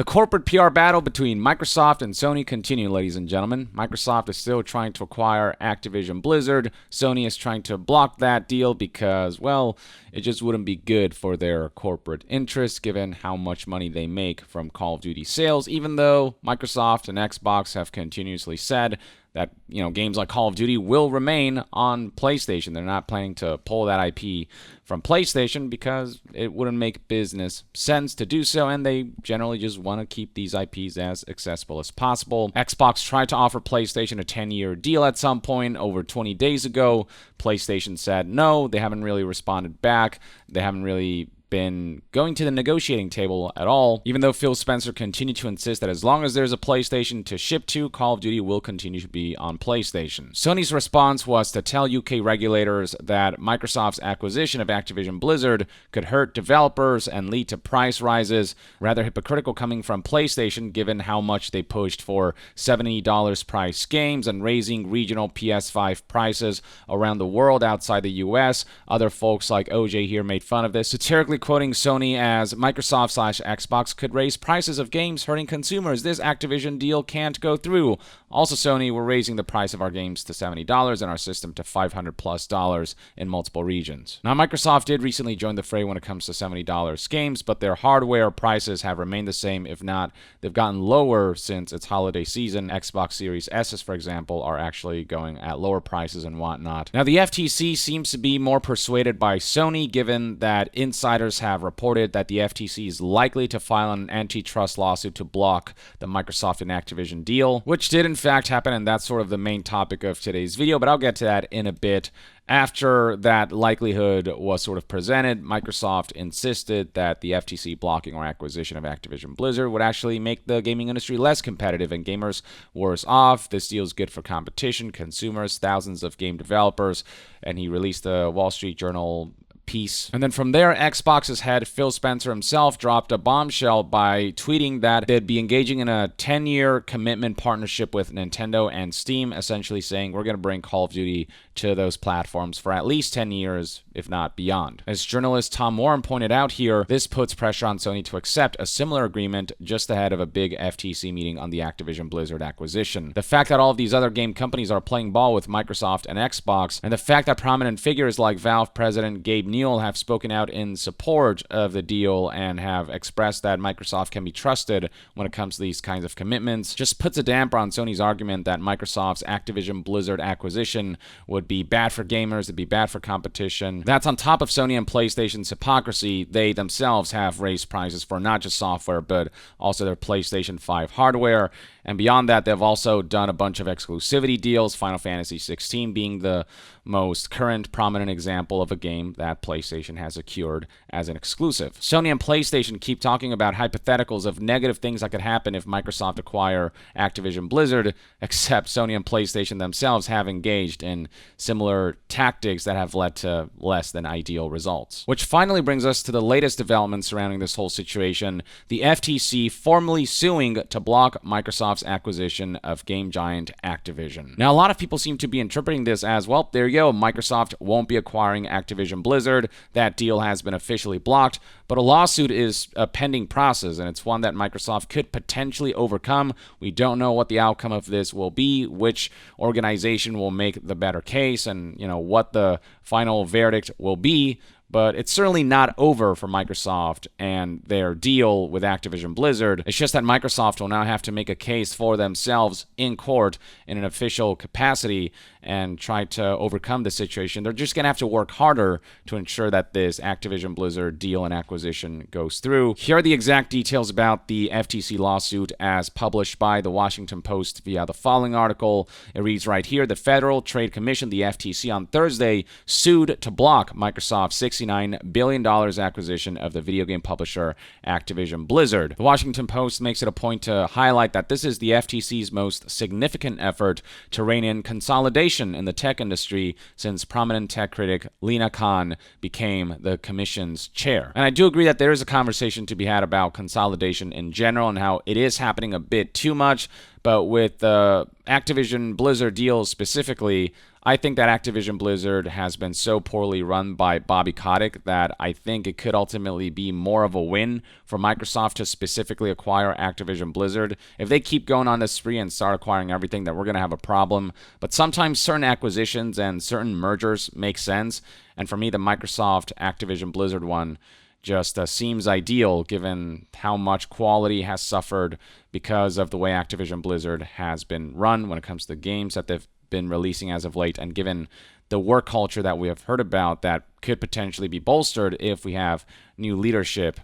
The corporate PR battle between Microsoft and Sony continue, ladies and gentlemen. Microsoft is still trying to acquire Activision Blizzard. Sony is trying to block that deal because, well, it just wouldn't be good for their corporate interests given how much money they make from Call of Duty sales, even though Microsoft and Xbox have continuously said that, games like Call of Duty will remain on PlayStation. They're not planning to pull that IP from PlayStation because it wouldn't make business sense to do so, and they generally just want to keep these IPs as accessible as possible. Xbox tried to offer PlayStation a 10-year deal at some point over 20 days ago. PlayStation said no. They haven't really responded back. They haven't really been going to the negotiating table at all, even though Phil Spencer continued to insist that as long as there's a PlayStation to ship to, Call of Duty will continue to be on PlayStation. Sony's response was to tell UK regulators that Microsoft's acquisition of Activision Blizzard could hurt developers and lead to price rises, rather hypocritical coming from PlayStation given how much they pushed for $70 price games and raising regional PS5 prices around the world outside the US. Other folks like OJ here made fun of this, satirically quoting Sony as Microsoft/Xbox could raise prices of games, hurting consumers. This Activision deal can't go through. Also, Sony, we're raising the price of our games to $70 and our system to $500+ in multiple regions. Now, Microsoft did recently join the fray when it comes to $70 games, but their hardware prices have remained the same. If not, they've gotten lower since it's holiday season. Xbox Series S's, for example, are actually going at lower prices and whatnot. Now, the FTC seems to be more persuaded by Sony, given that insiders have reported that the FTC is likely to file an antitrust lawsuit to block the Microsoft and Activision deal, which did in fact happen, and that's sort of the main topic of today's video, but I'll get to that in a bit. After that likelihood was sort of presented, Microsoft insisted that the FTC blocking or acquisition of Activision Blizzard would actually make the gaming industry less competitive and gamers worse off. This deal is good for competition, consumers, thousands of game developers, and he released the Wall Street Journal piece. And then from there, Xbox's head, Phil Spencer himself, dropped a bombshell by tweeting that they'd be engaging in a 10-year commitment partnership with Nintendo and Steam, essentially saying we're going to bring Call of Duty to those platforms for at least 10 years, if not beyond. As journalist Tom Warren pointed out here, this puts pressure on Sony to accept a similar agreement just ahead of a big FTC meeting on the Activision Blizzard acquisition. The fact that all of these other game companies are playing ball with Microsoft and Xbox, and the fact that prominent figures like Valve president Gabe Newell have spoken out in support of the deal and have expressed that Microsoft can be trusted when it comes to these kinds of commitments, just puts a damper on Sony's argument that Microsoft's Activision Blizzard acquisition would be bad for gamers, it'd be bad for competition. That's on top of Sony and PlayStation's hypocrisy. They themselves have raised prices for not just software, but also their PlayStation 5 hardware. And beyond that, they've also done a bunch of exclusivity deals, Final Fantasy XVI being the most current prominent example of a game that PlayStation has secured as an exclusive. Sony and PlayStation keep talking about hypotheticals of negative things that could happen if Microsoft acquire Activision Blizzard, except Sony and PlayStation themselves have engaged in similar tactics that have led to less than ideal results. Which finally brings us to the latest developments surrounding this whole situation, the FTC formally suing to block Microsoft's acquisition of game giant Activision. Now, a lot of people seem to be interpreting this as, well, there you go, Microsoft won't be acquiring Activision Blizzard. That deal has been officially blocked, but a lawsuit is a pending process, and it's one that Microsoft could potentially overcome. We don't know what the outcome of this will be, which organization will make the better case, and, what the final verdict will be. But it's certainly not over for Microsoft and their deal with Activision Blizzard. It's just that Microsoft will now have to make a case for themselves in court in an official capacity and try to overcome the situation. They're just going to have to work harder to ensure that this Activision Blizzard deal and acquisition goes through. Here are the exact details about the FTC lawsuit as published by the Washington Post via the following article. It reads right here, the Federal Trade Commission, the FTC, on Thursday sued to block Microsoft's $69 billion acquisition of the video game publisher Activision Blizzard. The Washington Post makes it a point to highlight that this is the FTC's most significant effort to rein in consolidation in the tech industry since prominent tech critic Lina Khan became the commission's chair. And I do agree that there is a conversation to be had about consolidation in general and how it is happening a bit too much. But with the Activision Blizzard deal specifically, I think that Activision Blizzard has been so poorly run by Bobby Kotick that I think it could ultimately be more of a win for Microsoft to specifically acquire Activision Blizzard. If they keep going on this spree and start acquiring everything, then we're going to have a problem. But sometimes certain acquisitions and certain mergers make sense. And for me, the Microsoft Activision Blizzard one just seems ideal given how much quality has suffered because of the way Activision Blizzard has been run when it comes to the games that they've been releasing as of late, and given the work culture that we have heard about that could potentially be bolstered if we have new leadership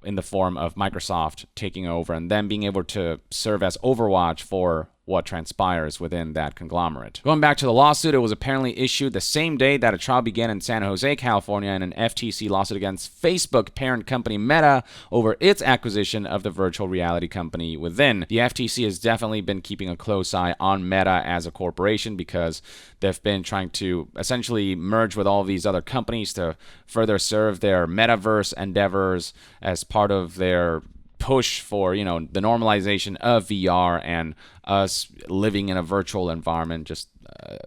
in the form of Microsoft taking over and then being able to serve as Overwatch for what transpires within that conglomerate. Going back to the lawsuit, it was apparently issued the same day that a trial began in San Jose, California, in an FTC lawsuit against Facebook parent company Meta over its acquisition of the virtual reality company Within. The FTC has definitely been keeping a close eye on Meta as a corporation because they've been trying to essentially merge with all of these other companies to further serve their metaverse endeavors as part of their push for, the normalization of VR and us living in a virtual environment. Just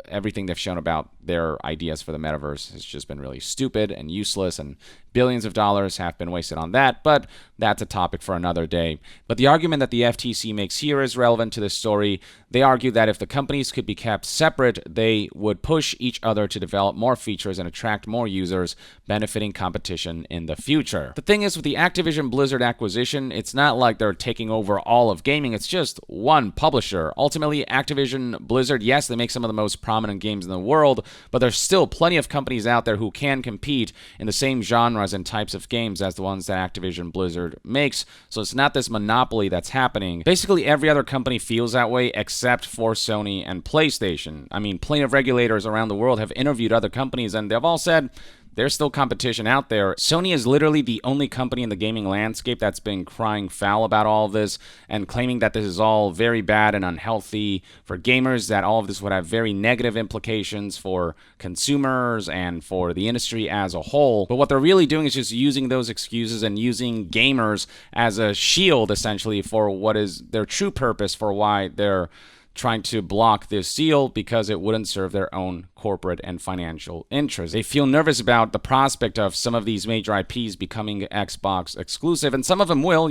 everything they've shown about their ideas for the metaverse has just been really stupid and useless, and billions of dollars have been wasted on that, but that's a topic for another day. But the argument that the FTC makes here is relevant to this story. They argue that if the companies could be kept separate, they would push each other to develop more features and attract more users, benefiting competition in the future. The thing is, with the Activision Blizzard acquisition, it's not like they're taking over all of gaming, it's just one publisher. Ultimately, Activision Blizzard, yes, they make some of the most prominent games in the world, but there's still plenty of companies out there who can compete in the same genres and types of games as the ones that Activision Blizzard makes. So it's not this monopoly that's happening. Basically, every other company feels that way except for Sony and PlayStation. I mean, plenty of regulators around the world have interviewed other companies, and they've all said there's still competition out there. Sony is literally the only company in the gaming landscape that's been crying foul about all of this and claiming that this is all very bad and unhealthy for gamers, that all of this would have very negative implications for consumers and for the industry as a whole. But what they're really doing is just using those excuses and using gamers as a shield, essentially, for what is their true purpose for why they're trying to block this deal, because it wouldn't serve their own corporate and financial interests. They feel nervous about the prospect of some of these major IPs becoming Xbox exclusive, and some of them will.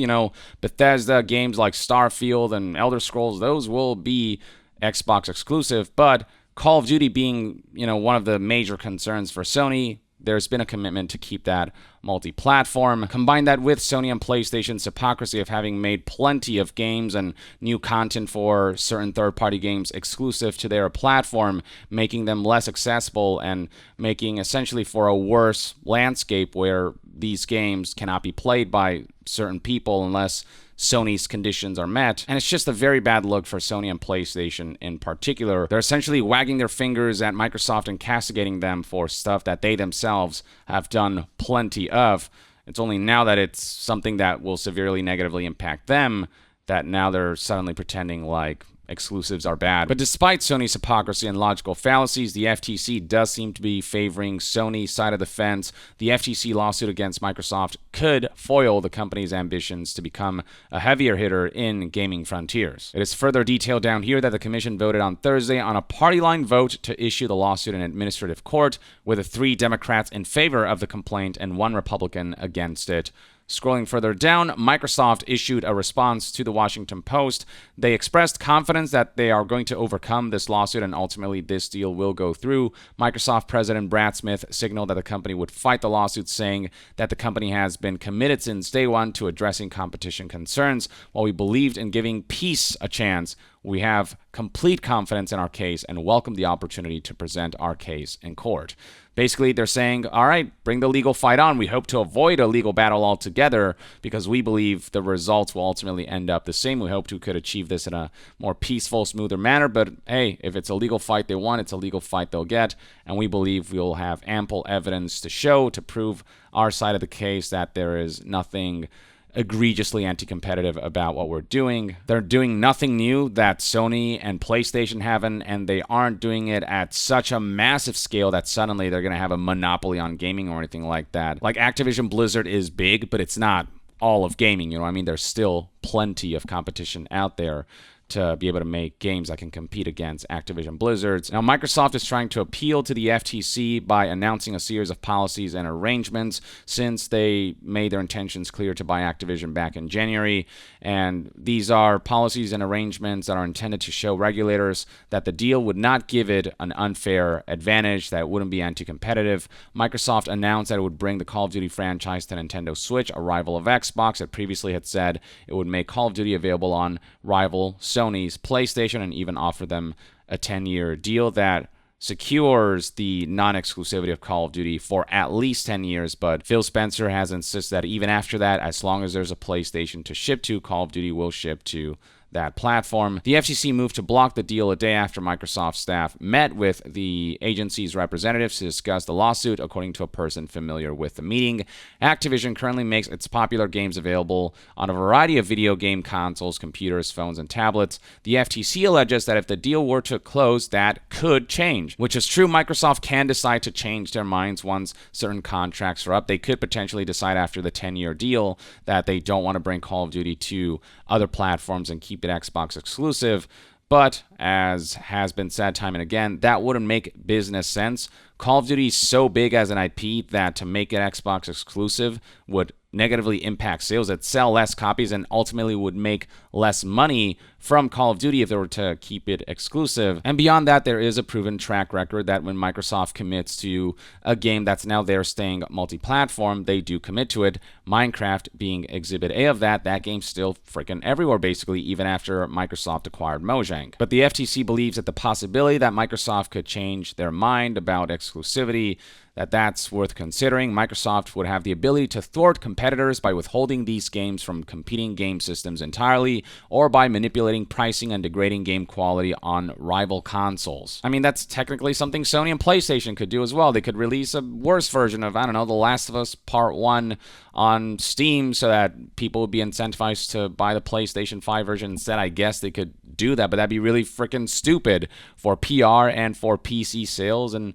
Bethesda games like Starfield and Elder Scrolls, those will be Xbox exclusive, but Call of Duty being, one of the major concerns for Sony, there's been a commitment to keep that multi-platform. Combine that with Sony and PlayStation's hypocrisy of having made plenty of games and new content for certain third-party games exclusive to their platform, making them less accessible and making essentially for a worse landscape where these games cannot be played by certain people unless Sony's conditions are met. And it's just a very bad look for Sony and PlayStation in particular. They're essentially wagging their fingers at Microsoft and castigating them for stuff that they themselves have done plenty of. It's only now that it's something that will severely negatively impact them that now they're suddenly pretending like exclusives are bad. But despite Sony's hypocrisy and logical fallacies, the FTC does seem to be favoring Sony's side of the fence. The FTC lawsuit against Microsoft could foil the company's ambitions to become a heavier hitter in gaming frontiers. It is further detailed down here that the commission voted on Thursday on a party line vote to issue the lawsuit in administrative court, with 3 Democrats in favor of the complaint and 1 Republican against it. Scrolling further down, Microsoft issued a response to the Washington Post. They expressed confidence that they are going to overcome this lawsuit and ultimately this deal will go through. Microsoft President Brad Smith signaled that the company would fight the lawsuit, saying that the company has been committed since day one to addressing competition concerns. While we believed in giving peace a chance, we have complete confidence in our case and welcome the opportunity to present our case in court. Basically, they're saying, all right, bring the legal fight on. We hope to avoid a legal battle altogether because we believe the results will ultimately end up the same. We hope we could achieve this in a more peaceful, smoother manner. But hey, if it's a legal fight they want, it's a legal fight they'll get. And we believe we'll have ample evidence to show, to prove our side of the case, that there is nothing egregiously anti-competitive about what we're doing. They're doing nothing new that Sony and PlayStation haven't, and they aren't doing it at such a massive scale that suddenly they're going to have a monopoly on gaming or anything like that. Like, Activision Blizzard is big, but it's not all of gaming, I mean? There's still plenty of competition out there to be able to make games that can compete against Activision Blizzard's. Now, Microsoft is trying to appeal to the FTC by announcing a series of policies and arrangements since they made their intentions clear to buy Activision back in January. And these are policies and arrangements that are intended to show regulators that the deal would not give it an unfair advantage, that it wouldn't be anti-competitive. Microsoft announced that it would bring the Call of Duty franchise to Nintendo Switch, a rival of Xbox. It previously had said it would make Call of Duty available on rival Sony's PlayStation and even offer them a 10-year deal that secures the non-exclusivity of Call of Duty for at least 10 years, but Phil Spencer has insisted that even after that, as long as there's a PlayStation to ship to, Call of Duty will ship to that platform. The FTC moved to block the deal a day after Microsoft staff met with the agency's representatives to discuss the lawsuit, according to a person familiar with the meeting. Activision currently makes its popular games available on a variety of video game consoles, computers, phones, and tablets. The FTC alleges that if the deal were to close, that could change, which is true. Microsoft can decide to change their minds once certain contracts are up. They could potentially decide after the 10-year deal that they don't want to bring Call of Duty to other platforms and keep it Xbox exclusive, but as has been said time and again, that wouldn't make business sense. Call of Duty is so big as an IP that to make it Xbox exclusive would negatively impact sales. It'd sell less copies and ultimately would make less money from Call of Duty if they were to keep it exclusive. And beyond that, there is a proven track record that when Microsoft commits to a game that's now there staying multi-platform, they do commit to it. Minecraft being Exhibit A of that game's still freaking everywhere basically, even after Microsoft acquired Mojang. But the FTC believes that the possibility that Microsoft could change their mind about exclusivity, that's worth considering. Microsoft would have the ability to thwart competitors by withholding these games from competing game systems entirely, or by manipulating pricing and degrading game quality on rival consoles. I mean, that's technically something Sony and PlayStation could do as well. They could release a worse version of, I don't know, The Last of Us Part 1 on Steam so that people would be incentivized to buy the PlayStation 5 version instead. I guess they could do that, but that'd be really freaking stupid for PR and for PC sales. And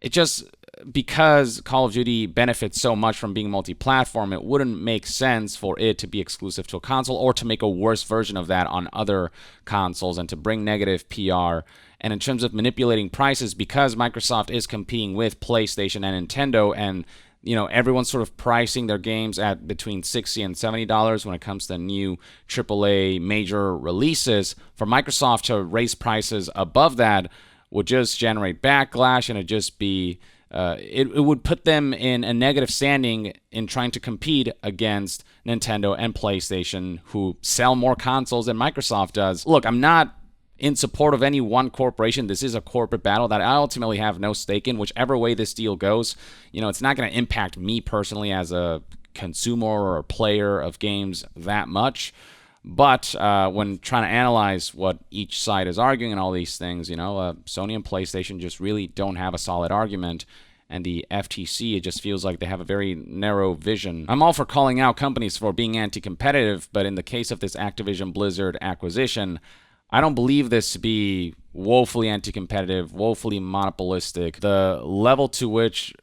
it just, because Call of Duty benefits so much from being multi-platform, it wouldn't make sense for it to be exclusive to a console or to make a worse version of that on other consoles and to bring negative PR. And in terms of manipulating prices, because Microsoft is competing with PlayStation and Nintendo, and everyone's sort of pricing their games at between $60 and $70 when it comes to new AAA major releases, for Microsoft to raise prices above that would just generate backlash, and it'd just be it would put them in a negative standing in trying to compete against Nintendo and PlayStation, who sell more consoles than Microsoft does. Look, I'm not in support of any one corporation. This is a corporate battle that I ultimately have no stake in. Whichever way this deal goes, it's not going to impact me personally as a consumer or a player of games that much. But when trying to analyze what each side is arguing and all these things, Sony and PlayStation just really don't have a solid argument. And the FTC, it just feels like they have a very narrow vision. I'm all for calling out companies for being anti-competitive, but in the case of this Activision Blizzard acquisition, I don't believe this to be woefully anti-competitive, woefully monopolistic. The level to which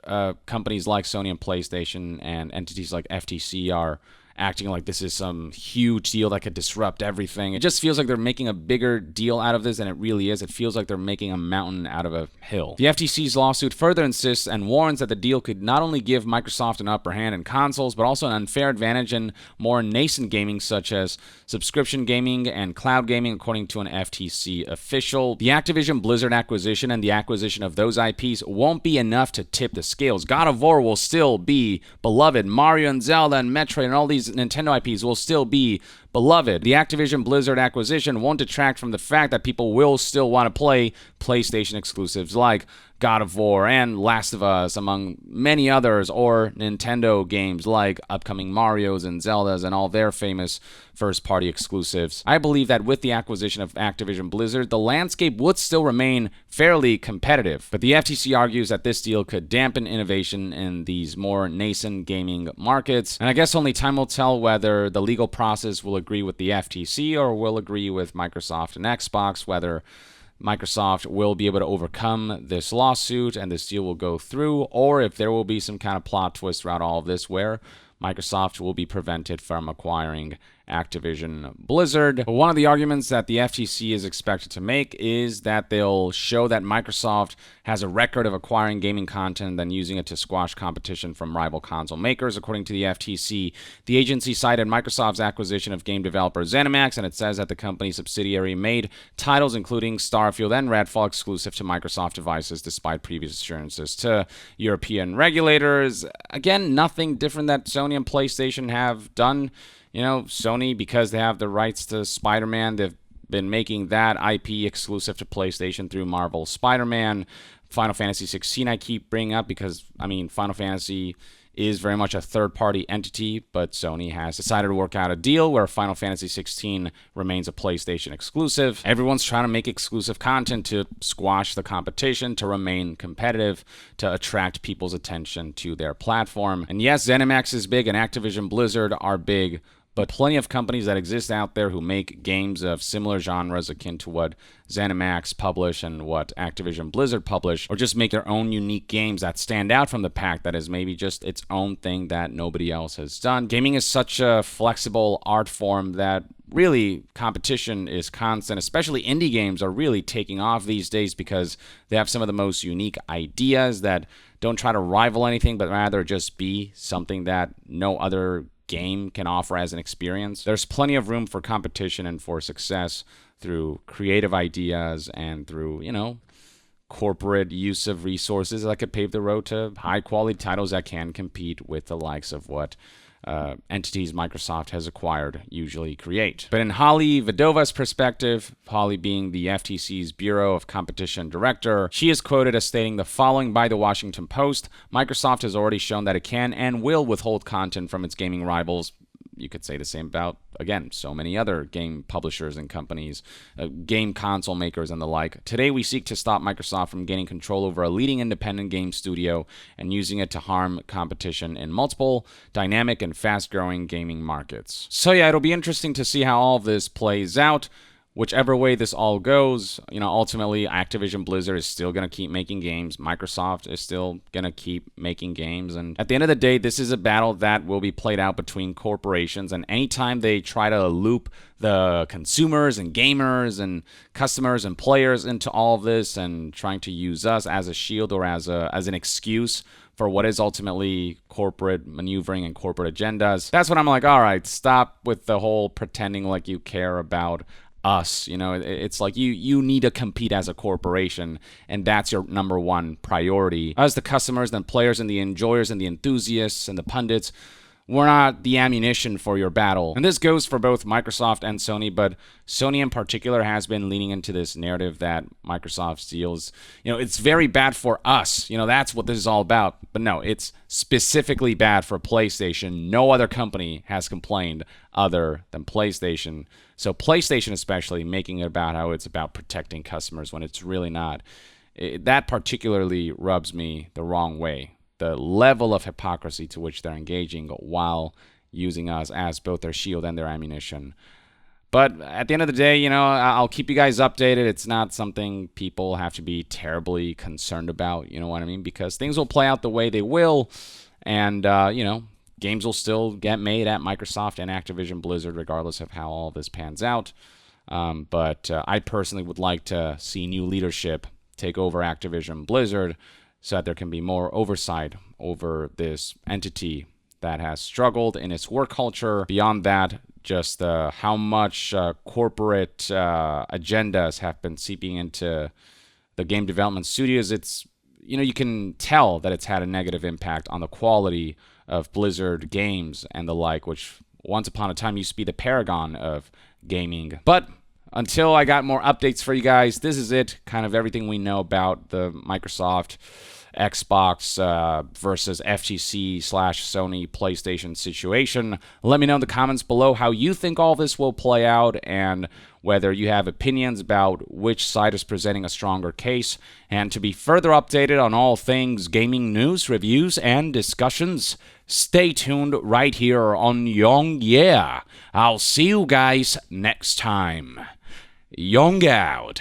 companies like Sony and PlayStation and entities like FTC are acting like this is some huge deal that could disrupt everything. It just feels like they're making a bigger deal out of this than it really is. It feels like they're making a mountain out of a hill. The FTC's lawsuit further insists and warns that the deal could not only give Microsoft an upper hand in consoles, but also an unfair advantage in more nascent gaming such as subscription gaming and cloud gaming, according to an FTC official. The Activision Blizzard acquisition and the acquisition of those IPs won't be enough to tip the scales. God of War will still be beloved. Mario and Zelda and Metroid and all these Nintendo IPs will still be beloved. The Activision Blizzard acquisition won't detract from the fact that people will still want to play PlayStation exclusives like God of War and Last of Us, among many others, or Nintendo games like upcoming Marios and Zeldas and all their famous first-party exclusives. I believe that with the acquisition of Activision Blizzard, the landscape would still remain fairly competitive, but the FTC argues that this deal could dampen innovation in these more nascent gaming markets, and I guess only time will tell whether the legal process will agree with the FTC or will agree with Microsoft and Xbox, whether Microsoft will be able to overcome this lawsuit and this deal will go through, or if there will be some kind of plot twist throughout all of this where Microsoft will be prevented from acquiring Activision Blizzard. One of the arguments that the FTC is expected to make is that they'll show that Microsoft has a record of acquiring gaming content and then using it to squash competition from rival console makers. According to the FTC, the agency cited Microsoft's acquisition of game developer ZeniMax, and it says that the company's subsidiary made titles including Starfield and Redfall exclusive to Microsoft devices despite previous assurances to European regulators. Again, nothing different that Sony and PlayStation have done. You know, Sony, because they have the rights to Spider-Man, they've been making that IP exclusive to PlayStation through Marvel Spider-Man. Final Fantasy 16 I keep bringing up because, I mean, Final Fantasy is very much a third-party entity, but Sony has decided to work out a deal where Final Fantasy 16 remains a PlayStation exclusive. Everyone's trying to make exclusive content to squash the competition, to remain competitive, to attract people's attention to their platform. And yes, ZeniMax is big and Activision Blizzard are big, but plenty of companies that exist out there who make games of similar genres akin to what ZeniMax publish and what Activision Blizzard publish, or just make their own unique games that stand out from the pack that is maybe just its own thing that nobody else has done. Gaming is such a flexible art form that really competition is constant, especially indie games are really taking off these days because they have some of the most unique ideas that don't try to rival anything, but rather just be something that no other game can offer as an experience. There's plenty of room for competition and for success through creative ideas and through, you know, corporate use of resources that could pave the road to high quality titles that can compete with the likes of what entities Microsoft has acquired usually create. But in Holly Vidova's perspective, Holly being the FTC's Bureau of Competition Director, she is quoted as stating the following by the Washington Post: Microsoft has already shown that it can and will withhold content from its gaming rivals. You could say the same about, again, so many other game publishers and companies, game console makers and the like. Today, we seek to stop Microsoft from gaining control over a leading independent game studio and using it to harm competition in multiple, dynamic, and fast-growing gaming markets. So yeah, it'll be interesting to see how all of this plays out. Whichever way this all goes, you know, ultimately Activision Blizzard is still going to keep making games. Microsoft is still going to keep making games. And at the end of the day, this is a battle that will be played out between corporations. And anytime they try to loop the consumers and gamers and customers and players into all of this and trying to use us as a shield or as an excuse for what is ultimately corporate maneuvering and corporate agendas, that's when I'm like, all right, stop with the whole pretending like you care about us. You know, it's like you need to compete as a corporation, and that's your number one priority. As the customers, the players, and the enjoyers, and the enthusiasts, and the pundits, we're not the ammunition for your battle. And this goes for both Microsoft and Sony, but Sony in particular has been leaning into this narrative that Microsoft's deals, you know, it's very bad for us. You know, that's what this is all about. But no, it's specifically bad for PlayStation. No other company has complained other than PlayStation. So PlayStation especially making it about how it's about protecting customers when it's really not. That particularly rubs me the wrong way. The level of hypocrisy to which they're engaging while using us as both their shield and their ammunition. But at the end of the day, you know, I'll keep you guys updated. It's not something people have to be terribly concerned about, you know what I mean? Because things will play out the way they will, and, you know, games will still get made at Microsoft and Activision Blizzard regardless of how all this pans out. But I personally would like to see new leadership take over Activision Blizzard so that there can be more oversight over this entity that has struggled in its work culture. Beyond that, just how much corporate agendas have been seeping into the game development studios. It's, you know, you can tell that it's had a negative impact on the quality of Blizzard games and the like, which once upon a time used to be the paragon of gaming. But until I got more updates for you guys, this is it. Kind of everything we know about the Microsoft, Xbox versus FTC/Sony PlayStation situation. Let me know in the comments below how you think all this will play out and whether you have opinions about which side is presenting a stronger case. And to be further updated on all things gaming news, reviews, and discussions, stay tuned right here on Young Yeah. I'll see you guys next time. Young out.